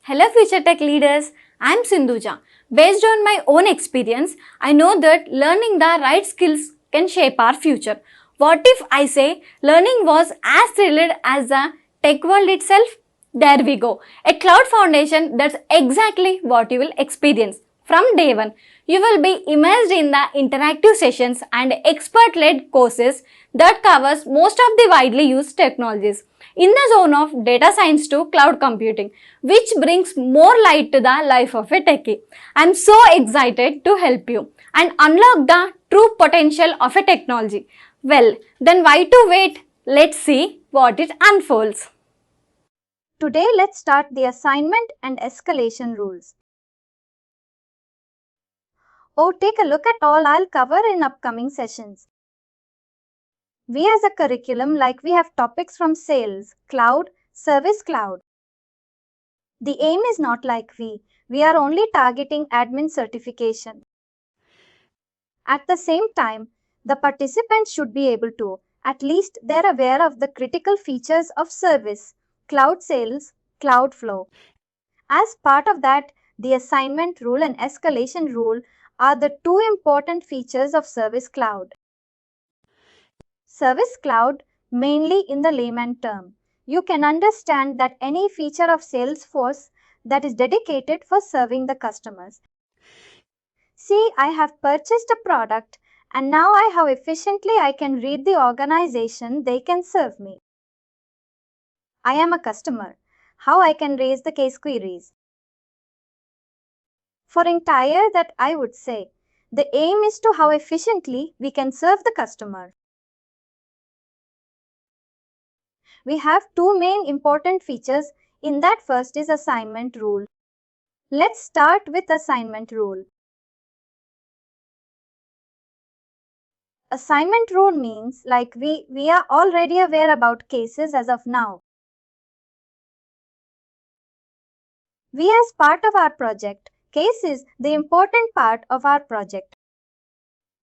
Hello future tech leaders, I am Sindhuja. Based on my own experience, I know that learning the right skills can shape our future. What if I say learning was as thrilled as the tech world itself? There we go. A cloud foundation, that's exactly what you will experience. From day one, you will be immersed in the interactive sessions and expert-led courses that covers most of the widely used technologies in the zone of data science to cloud computing, which brings more light to the life of a techie. I'm so excited to help you and unlock the true potential of a technology. Well, then why to wait? Let's see what it unfolds. Today, let's start the assignment and escalation rules. Oh, take a look at all I'll cover in upcoming sessions. We as a curriculum, like we have topics from sales, cloud, service cloud. The aim is not like we are only targeting admin certification. At the same time, the participants should be able to, at least they're aware of the critical features of service, cloud sales, cloud flow. As part of that, the assignment rule and escalation rule are the two important features of Service Cloud. Service Cloud, mainly in the layman term, you can understand that any feature of Salesforce that is dedicated for serving the customers. See, I have purchased a product and now how efficiently I can read the organization they can serve me. I am a customer. How I can raise the case queries. For entire that I would say, the aim is to how efficiently we can serve the customer. We have two main important features. In that, first is assignment rule. Let's start with assignment rule. Assignment rule means like we are already aware about cases as of now. We as part of our project, case is the important part of our project.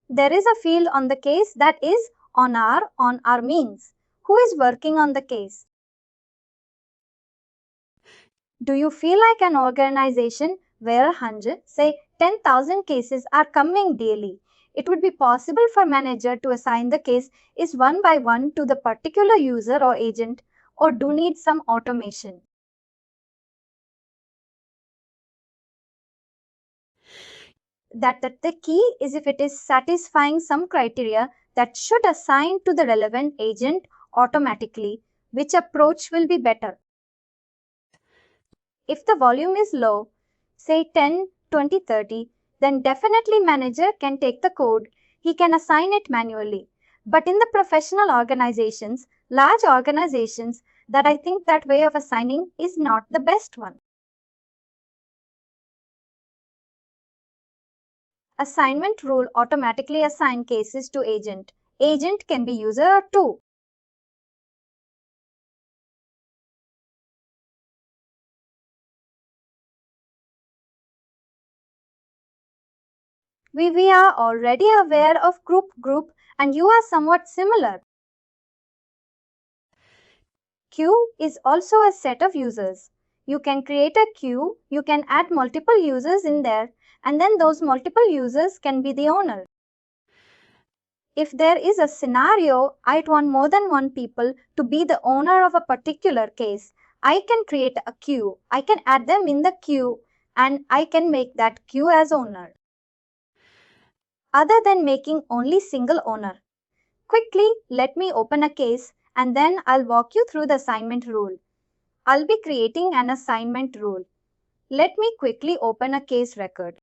There is a field on the case that is on our means. Who is working on the case? Do you feel like an organization where 100, say 10,000 cases are coming daily? It would be possible for manager to assign the case is one by one to the particular user or agent, or do need some automation. That the key is if it is satisfying some criteria that should assign to the relevant agent automatically, which approach will be better. If the volume is low, say 10, 20, 30, then definitely manager can take the code. He can assign it manually. But in the professional organizations, large organizations, that I think that way of assigning is not the best one. Assignment rule automatically assign cases to agent. Agent can be user too. We are already aware of group and you are somewhat similar. Queue is also a set of users. You can create a queue, you can add multiple users in there, and then those multiple users can be the owner. If there is a scenario, I'd want more than one people to be the owner of a particular case, I can create a queue, I can add them in the queue, and I can make that queue as owner. Other than making only single owner. Quickly, let me open a case and then I'll walk you through the assignment rule. I'll be creating an assignment rule. Let me quickly open a case record.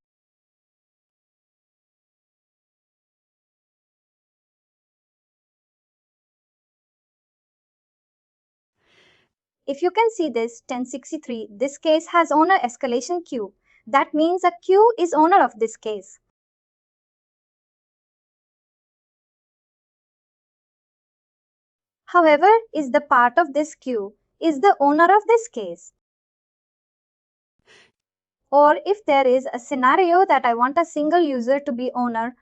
If you can see this 1063, this case has owner escalation queue. That means a queue is owner of this case. However, is the part of this queue is the owner of this case. Or if there is a scenario that I want a single user to be owner,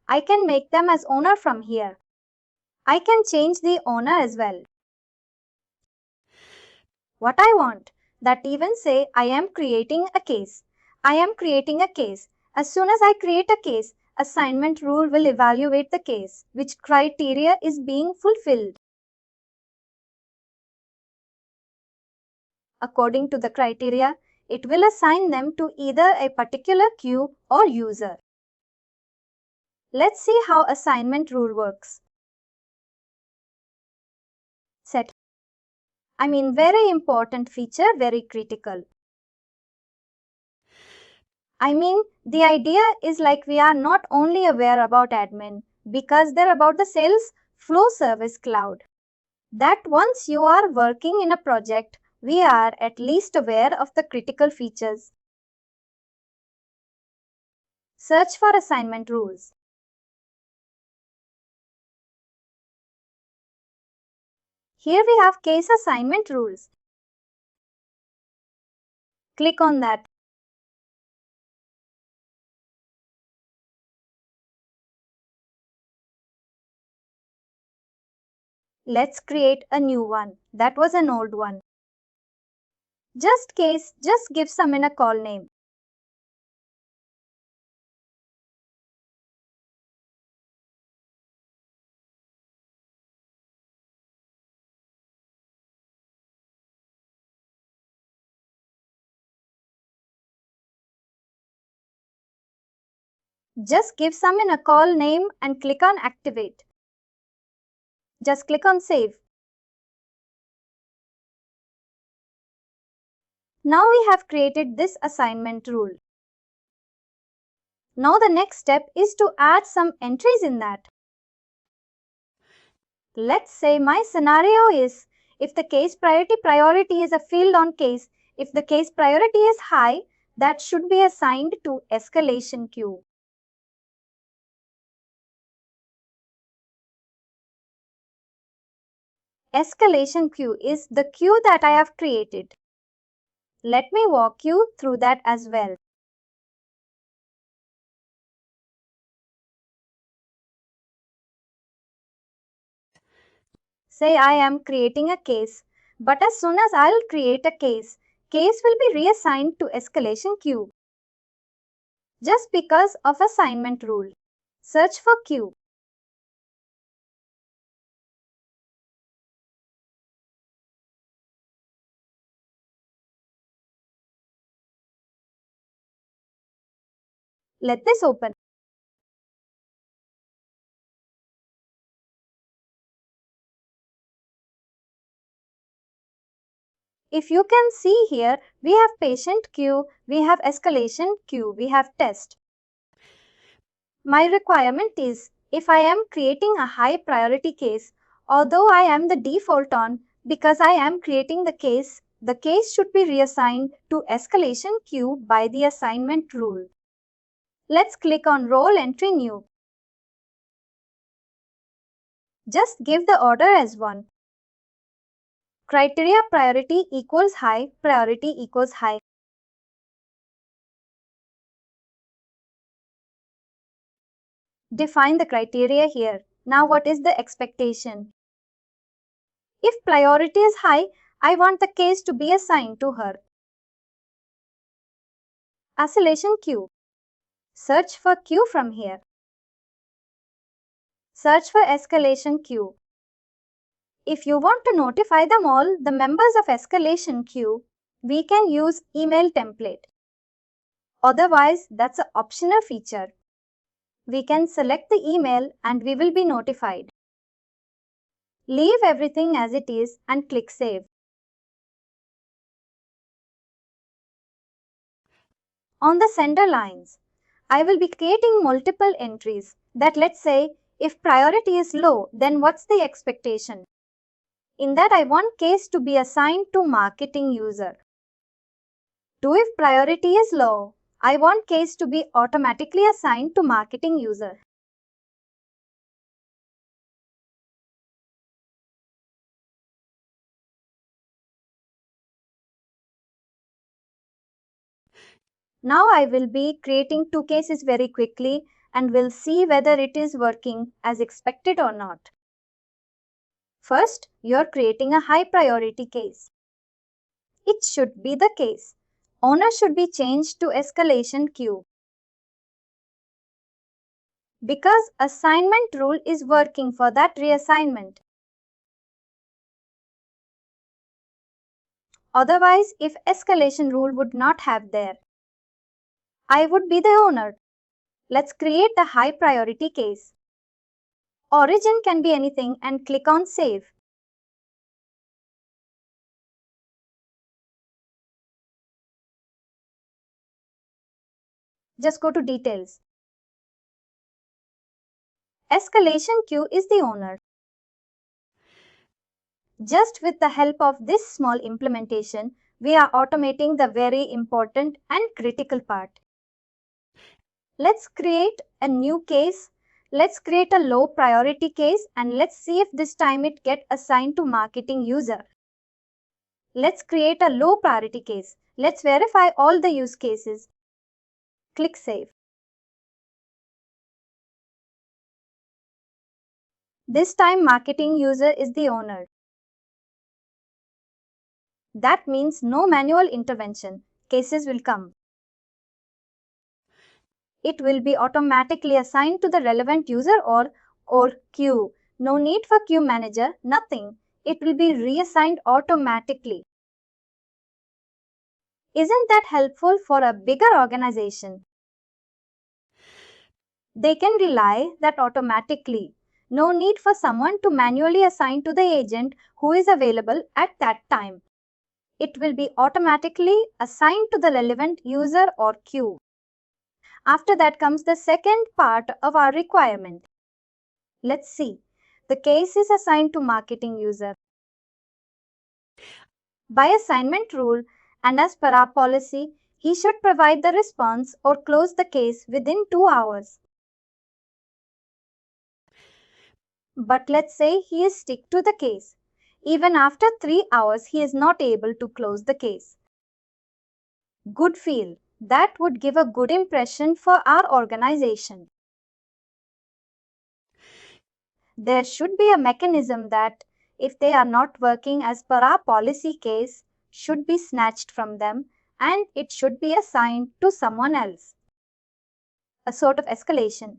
I can make them as owner from here. I can change the owner as well. What I want, that even say, I am creating a case. I am creating a case. As soon as I create a case, assignment rule will evaluate the case, which criteria is being fulfilled. According to the criteria, it will assign them to either a particular queue or user. Let's see how assignment rule works. Set. Very important feature, very critical. The idea is like we are not only aware about admin, because they're about the sales flow service cloud. That once you are working in a project, we are at least aware of the critical features. Search for assignment rules. Here we have case assignment rules. Click on that. Let's create a new one. That was an old one. Just case, just give some in a call name. Just give some in a call name and click on activate. Just click on save. Now we have created this assignment rule. Now the next step is to add some entries in that. Let's say my scenario is, if the case priority is a field on case, if the case priority is high, that should be assigned to escalation queue. Escalation queue is the queue that I have created. Let me walk you through that as well. Say I am creating a case, but as soon as I'll create a case will be reassigned to escalation queue. Just because of assignment rule. Search for queue. Let this open. If you can see here, we have patient queue, we have escalation queue, we have test. My requirement is, if I am creating a high priority case, although I am the default on, because I am creating the case should be reassigned to escalation queue by the assignment rule. Let's click on role entry new. Just give the order as 1. Criteria priority equals high, priority equals high. Define the criteria here. Now what is the expectation? If priority is high, I want the case to be assigned to her. Escalation queue. Search for queue from here. Search for escalation queue. If you want to notify them all, the members of escalation queue, we can use email template. Otherwise, that's an optional feature. We can select the email and we will be notified. Leave everything as it is and click Save. On the sender lines, I will be creating multiple entries that, let's say, if priority is low, then what's the expectation? In that, I want case to be assigned to marketing user. If priority is low, I want case to be automatically assigned to marketing user. Now I will be creating 2 cases very quickly and we'll see whether it is working as expected or not. First, you're creating a high priority case. It should be the case. Owner should be changed to escalation queue. Because assignment rule is working for that reassignment. Otherwise, if escalation rule would not have there, I would be the owner. Let's create a high priority case. Origin can be anything and click on Save. Just go to Details. Escalation queue is the owner. Just with the help of this small implementation, we are automating the very important and critical part. Let's create a new case. Let's create a low priority case and let's see if this time it gets assigned to marketing user. Let's create a low priority case. Let's verify all the use cases. Click Save. This time marketing user is the owner. That means no manual intervention. Cases will come. It will be automatically assigned to the relevant user or queue. No need for queue manager, nothing. It will be reassigned automatically. Isn't that helpful for a bigger organization? They can rely that automatically. No need for someone to manually assign to the agent who is available at that time. It will be automatically assigned to the relevant user or queue. After that comes the second part of our requirement. Let's see. The case is assigned to marketing user. By assignment rule and as per our policy, he should provide the response or close the case within 2 hours. But let's say he is stick to the case. Even after 3 hours, he is not able to close the case. Good feel. That would give a good impression for our organization. There should be a mechanism that if they are not working as per our policy, case should be snatched from them and it should be assigned to someone else. A sort of escalation.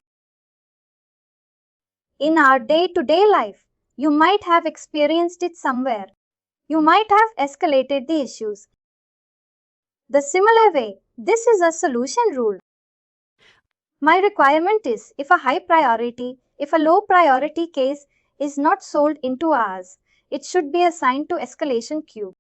In our day-to-day life, you might have experienced it somewhere. You might have escalated the issues. The similar way, this is a solution rule. My requirement is if a low priority case is not sold in 2 hours, it should be assigned to escalation queue.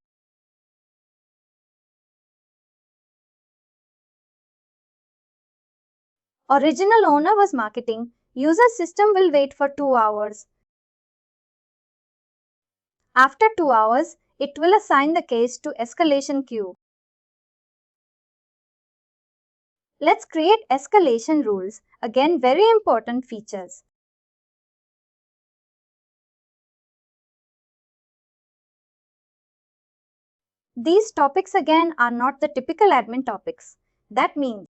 Original owner was marketing. User system will wait for 2 hours. After 2 hours, it will assign the case to escalation queue. Let's create escalation rules. Again, very important features. These topics again are not the typical admin topics. That means,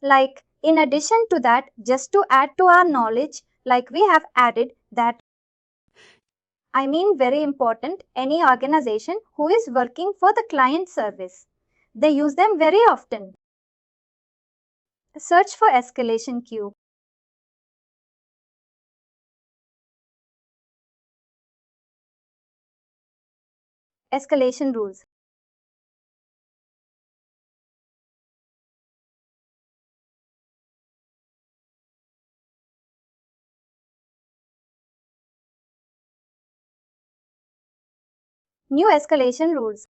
like, in addition to that, just to add to our knowledge, like we have added that, I mean very important, any organization who is working for the client service. They use them very often. Search for escalation queue. Escalation rules. New escalation rules.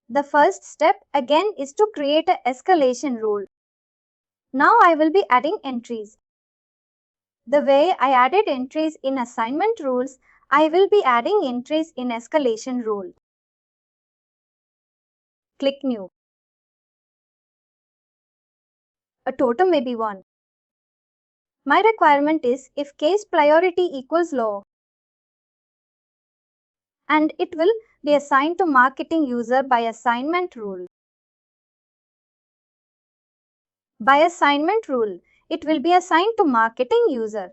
The first step again is to create an escalation rule. Now I will be adding entries. The way I added entries in assignment rules, I will be adding entries in escalation rule. Click New. A totem may be 1. My requirement is if case priority equals low, and it will be assigned to marketing user by assignment rule. By assignment rule, it will be assigned to marketing user.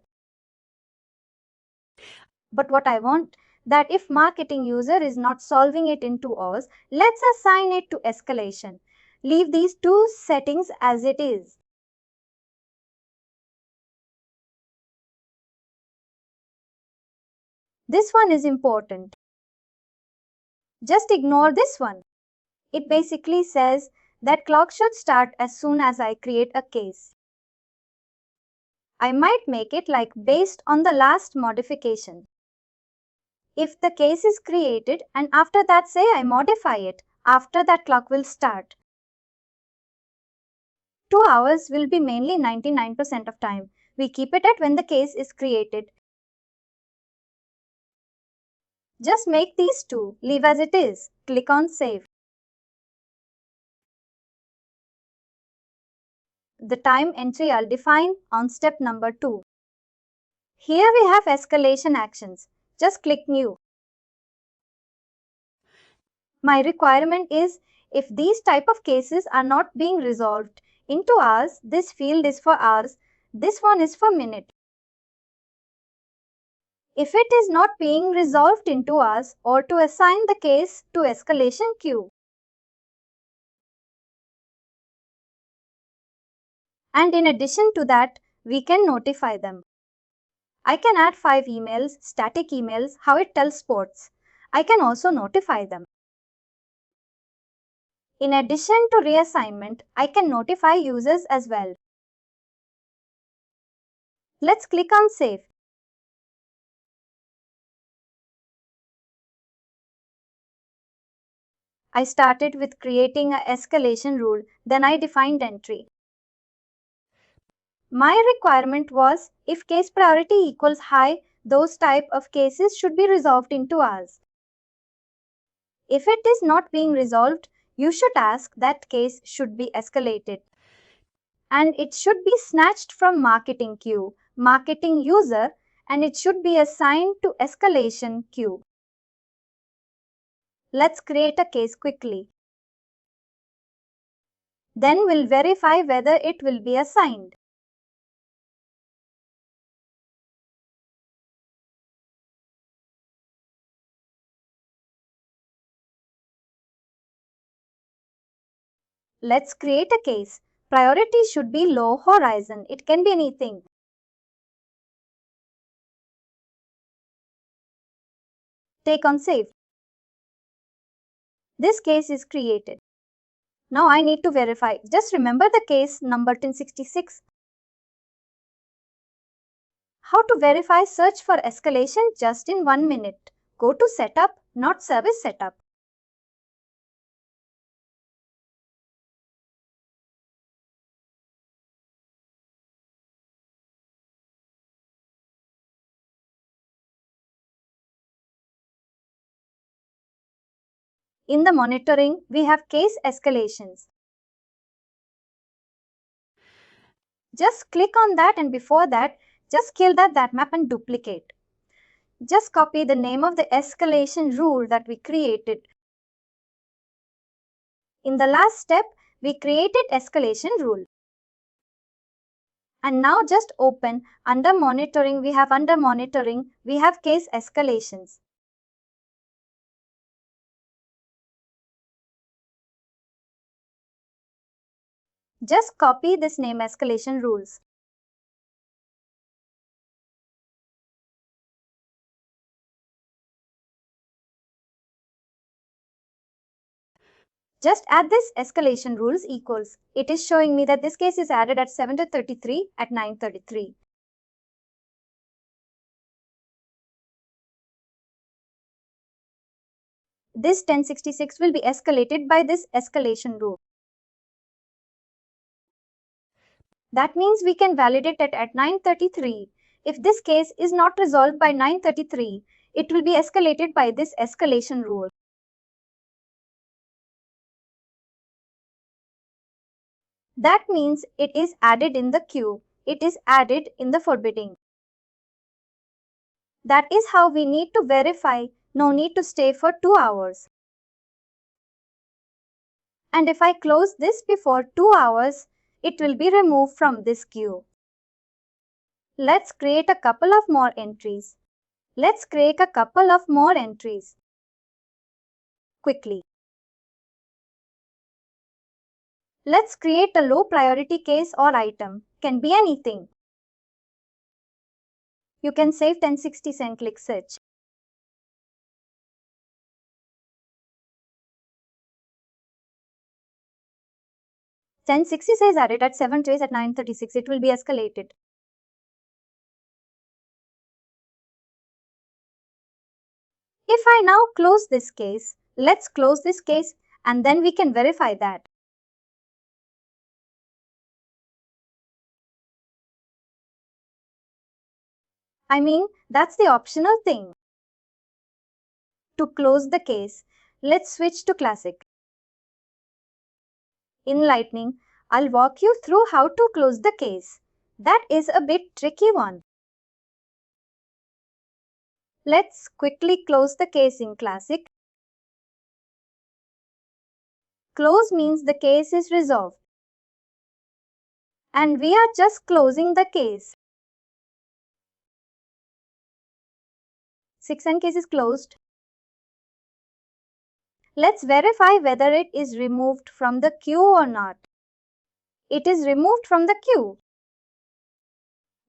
But what I want that if marketing user is not solving it in 2 hours, let's assign it to escalation. Leave these two settings as it is. This one is important. Just ignore this one. It basically says that clock should start as soon as I create a case. I might make it like based on the last modification. If the case is created and after that say I modify it, after that clock will start. 2 hours will be mainly 99% of time. We keep it at when the case is created. Just make these two, leave as it is, click on save. The time entry I'll define on step number 2. Here we have escalation actions. Just click new. My requirement is if these type of cases are not being resolved into hours, this field is for hours, this one is for minute. If it is not being resolved into hours or to assign the case to escalation queue. And in addition to that, we can notify them. I can add 5 emails, static emails, how it tells sports. I can also notify them. In addition to reassignment, I can notify users as well. Let's click on save. I started with creating an escalation rule, then I defined entry. My requirement was if case priority equals high, those type of cases should be resolved into hours. If it is not being resolved, you should ask that case should be escalated. And it should be snatched from marketing queue, marketing user, and it should be assigned to escalation queue. Let's create a case quickly. Then we'll verify whether it will be assigned. Let's create a case. Priority should be low horizon. It can be anything. Take on save. This case is created. Now I need to verify. Just remember the case number 1066. How to verify search for escalation just in 1 minute. Go to setup, not service setup. In the monitoring, we have case escalations. Just click on that and before that, just kill that map and duplicate. Just copy the name of the escalation rule that we created. In the last step, we created escalation rule. And now just open under monitoring, we have case escalations. Just copy this name escalation rules. Just add this escalation rules equals. It is showing me that this case is added at 7:33 at 9:33. This 1066 will be escalated by this escalation rule. That means we can validate it at 9:33. If this case is not resolved by 9:33, it will be escalated by this escalation rule. That means it is added in the queue. It is added in the forbidding. That is how we need to verify. No need to stay for 2 hours. And if I close this before 2 hours, it will be removed from this queue. Let's create a couple of more entries. Let's create a couple of more entries quickly. Let's create a low priority case or item. Can be anything. You can save 1060 cent, click search. Then 60 says added at 7 trays at 9:36. It will be escalated. If I now close this case, let's close this case and then we can verify that. I mean, that's the optional thing. To close the case, let's switch to Classic. In Lightning, I'll walk you through how to close the case. That is a bit tricky one. Let's quickly close the case in Classic. Close means the case is resolved. And we are just closing the case. 6N case is closed. Let's verify whether it is removed from the queue or not. It is removed from the queue.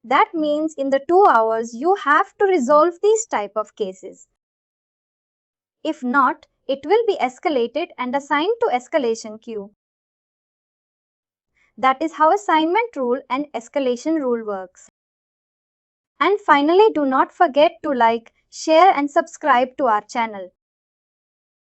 That means in the 2 hours you have to resolve these type of cases. If not, it will be escalated and assigned to escalation queue. That is how assignment rule and escalation rule works. And finally, do not forget to like, share and subscribe to our channel.